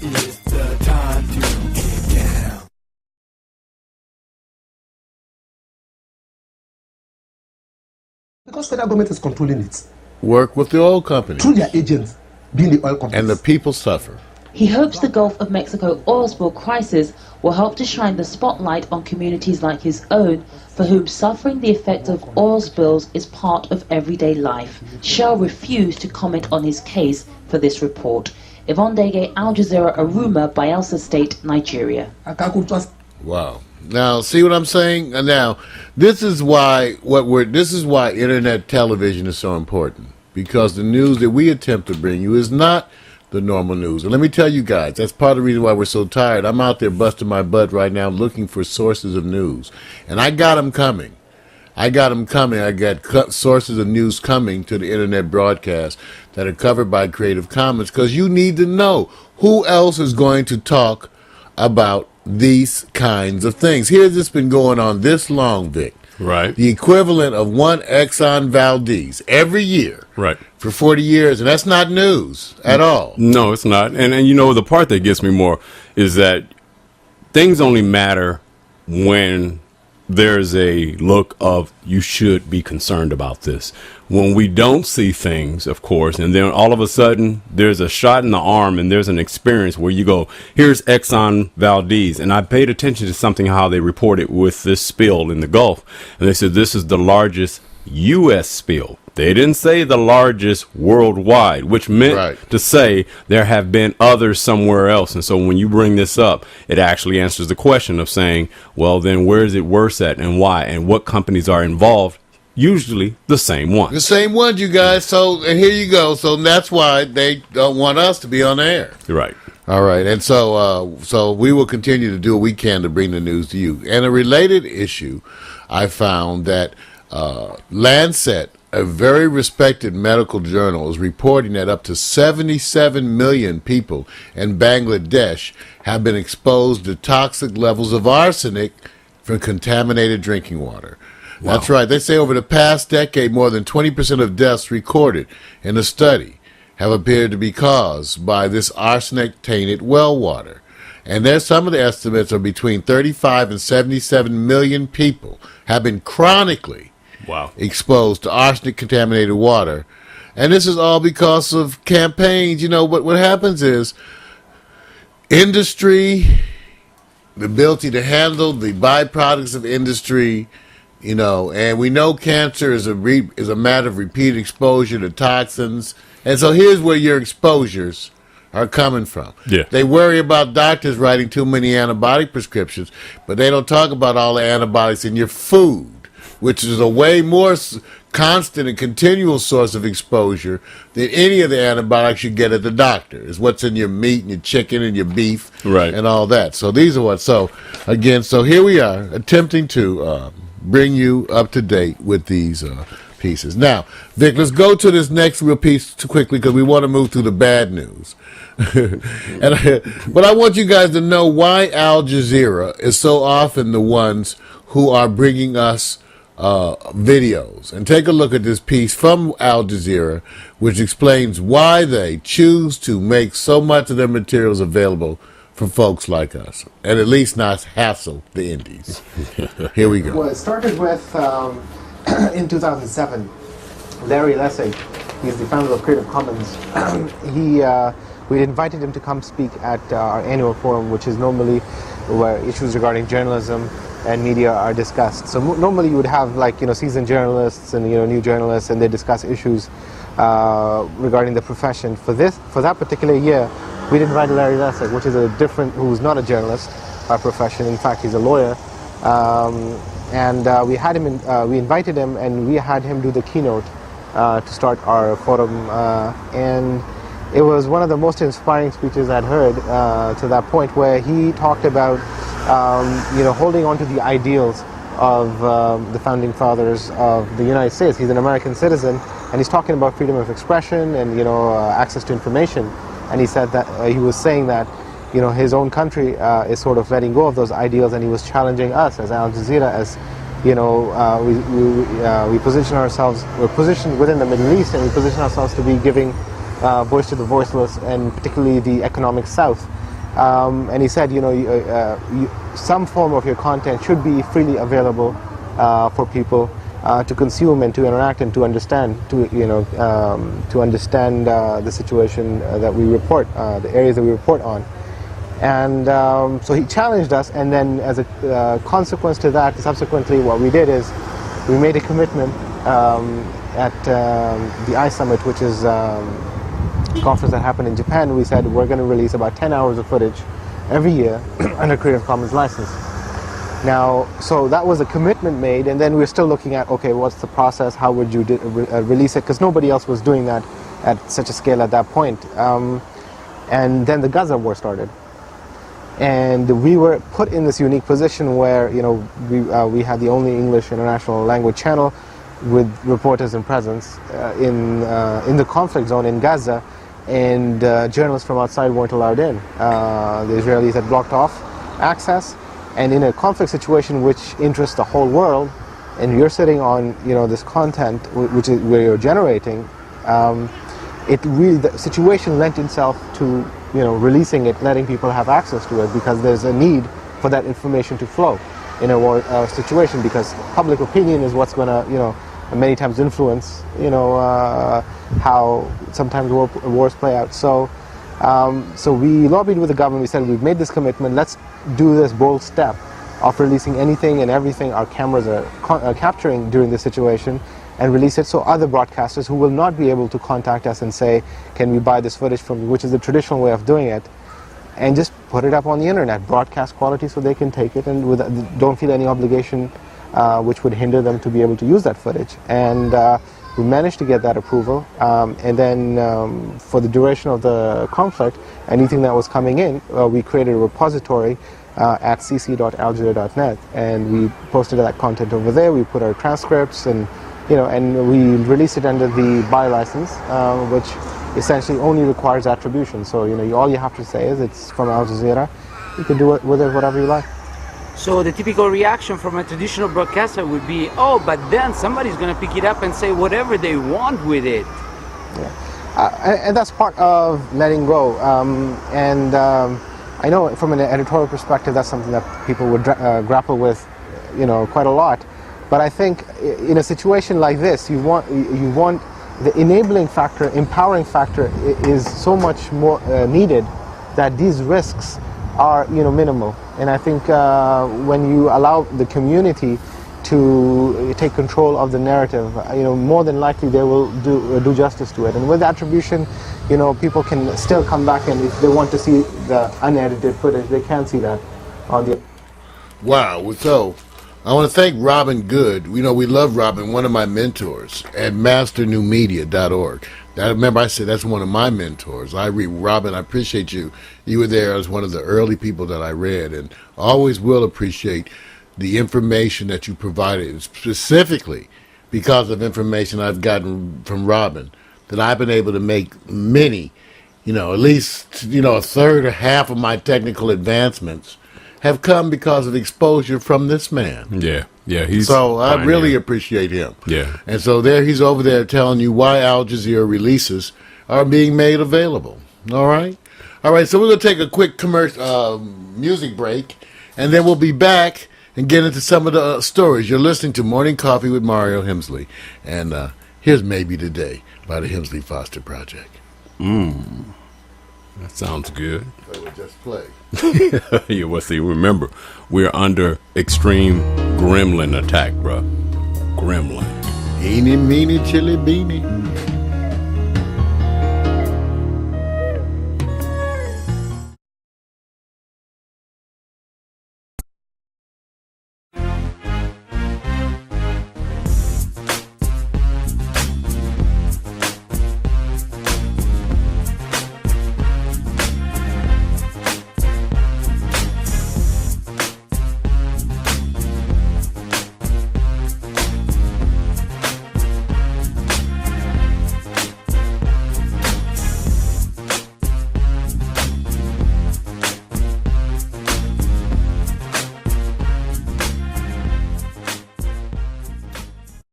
It's the time to get down. Because federal government is controlling it. Work with the oil companies. Through their agents, being the oil companies. And the people suffer. He hopes the Gulf of Mexico oil spill crisis will help to shine the spotlight on communities like his own, for whom suffering the effect of oil spills is part of everyday life. Shell refused to comment on his case for this report. Yvonne Dege, Al Jazeera, Aruma, Bayelsa State, Nigeria. Wow. Now, see what I'm saying? Now, this is why internet television is so important, because the news that we attempt to bring you is not the normal news. And let me tell you guys, that's part of the reason why we're so tired. I'm out there busting my butt right now looking for sources of news. And I got them coming. I got sources of news coming to the internet broadcast that are covered by Creative Commons, because you need to know who else is going to talk about these kinds of things. Here's this been going on this long, Vic. Right. The equivalent of one Exxon Valdez every year. Right. For 40 years, and that's not news at all. No, it's not. And you know, the part that gets me more is that things only matter when there's a look of you should be concerned about this. When we don't see things, of course, and then all of a sudden there's a shot in the arm and there's an experience where you go, here's Exxon Valdez. And I paid attention to something, how they reported with this spill in the Gulf. And they said this is the largest U.S. spill. They didn't say the largest worldwide, which meant to say there have been others somewhere else. And so when you bring this up, it actually answers the question of saying, well, then where is it worse at and why and what companies are involved? Usually the same ones. The same ones, you guys. So, and here you go. So that's why they don't want us to be on the air. Right. All right. And so we will continue to do what we can to bring the news to you. And a related issue, I found that Lancet, a very respected medical journal, is reporting that up to 77 million people in Bangladesh have been exposed to toxic levels of arsenic from contaminated drinking water. Wow. That's right. They say over the past decade, more than 20% of deaths recorded in the study have appeared to be caused by this arsenic-tainted well water. And there's some of the estimates are between 35 and 77 million people have been chronically exposed to arsenic-contaminated water. And this is all because of campaigns. You know, what happens is industry, the ability to handle the byproducts of industry, you know, and we know cancer is a matter of repeated exposure to toxins. And so here's where your exposures are coming from. Yeah. They worry about doctors writing too many antibiotic prescriptions, but they don't talk about all the antibiotics in your food, which is a way more constant and continual source of exposure than any of the antibiotics you get at the doctor. Is what's in your meat and your chicken and your beef and all that. So these are what. So again, so here we are attempting to bring you up to date with these pieces. Now, Vic, let's go to this next real piece too quickly because we want to move through the bad news. But I want you guys to know why Al Jazeera is so often the ones who are bringing us videos. And take a look at this piece from Al Jazeera, which explains why they choose to make so much of their materials available for folks like us, and at least not hassle the indies. Here we go. Well, it started with, in 2007, Larry Lessig, he's the founder of Creative Commons. We invited him to come speak at our annual forum, which is normally where issues regarding journalism and media are discussed. So normally you would have, like, you know, seasoned journalists and, you know, new journalists, and they discuss issues regarding the profession. For that particular year, we invite Larry Lessig, who's not a journalist by profession. In fact, he's a lawyer. We had him we invited him, and we had him do the keynote to start our forum. And it was one of the most inspiring speeches I'd heard to that point, where he talked about holding on to the ideals of the founding fathers of the United States. He's an American citizen, and he's talking about freedom of expression and access to information. And he said that he was saying that his own country is sort of letting go of those ideals, and he was challenging us as Al Jazeera, as we position ourselves. We're positioned within the Middle East, and we position ourselves to be giving voice to the voiceless, and particularly the economic South. And he said, some form of your content should be freely available for people to consume and to interact and to understand, to understand the situation that we report, the areas that we report on. And so he challenged us, and then as a consequence to that, subsequently what we did is we made a commitment at the iSummit, which is a conference that happened in Japan. We said we're going to release about 10 hours of footage every year under Creative Commons license. Now, so that was a commitment made, and then we're still looking at, okay, what's the process, how would you release it, because nobody else was doing that at such a scale at that point. And then the Gaza war started. And we were put in this unique position where, we had the only English international language channel with reporters and presence in the conflict zone in Gaza, and journalists from outside weren't allowed in. The Israelis had blocked off access, and in a conflict situation which interests the whole world, and you're sitting on this content which is where you're generating, the situation lent itself to releasing it, letting people have access to it, because there's a need for that information to flow in a war situation, because public opinion is what's going to many times influence how sometimes wars play out. So we lobbied with the government. We said, we've made this commitment, let's do this bold step of releasing anything and everything our cameras are capturing during this situation, and release it so other broadcasters who will not be able to contact us and say, can we buy this footage from you, which is the traditional way of doing it, and just put it up on the internet, broadcast quality, so they can take it and don't feel any obligation which would hinder them to be able to use that footage. And we managed to get that approval, and then for the duration of the conflict, anything that was coming in, we created a repository at cc.aljazeera.net, and we posted that content over there. We put our transcripts and we released it under the buy license, which essentially only requires attribution. So all you have to say is it's from Al Jazeera. You can do it with it whatever you like. So the typical reaction from a traditional broadcaster would be, oh, but then somebody's going to pick it up and say whatever they want with it. Yeah. And that's part of letting go. I know from an editorial perspective, that's something that people would grapple with, quite a lot. But I think in a situation like this, you want the enabling factor, empowering factor is so much more needed, that these risks are minimal. And I think when you allow the community to take control of the narrative, more than likely they will do justice to it. And with attribution, people can still come back, and if they want to see the unedited footage, they can see that on the. Wow. So I want to thank Robin Good. We love Robin, one of my mentors at masternewmedia.org. Remember I said that's one of my mentors. Robin, I appreciate you. You were there as one of the early people that I read, and always will appreciate the information that you provided, specifically because of information I've gotten from Robin, that I've been able to make many, at least, a third or half of my technical advancements have come because of exposure from this man. Yeah. So I really appreciate him. Yeah. And so he's over there telling you why Al Jazeera releases are being made available. All right. So we're going to take a quick commercial music break, and then we'll be back and get into some of the stories. You're listening to Morning Coffee with Mario Hemsley, and here's Maybe Today by the Hemsley Foster Project. That sounds good. So we'll just play. Yeah, well, see, remember, we're under extreme gremlin attack, bro. Gremlin. Eeny, meeny, chili, beanie.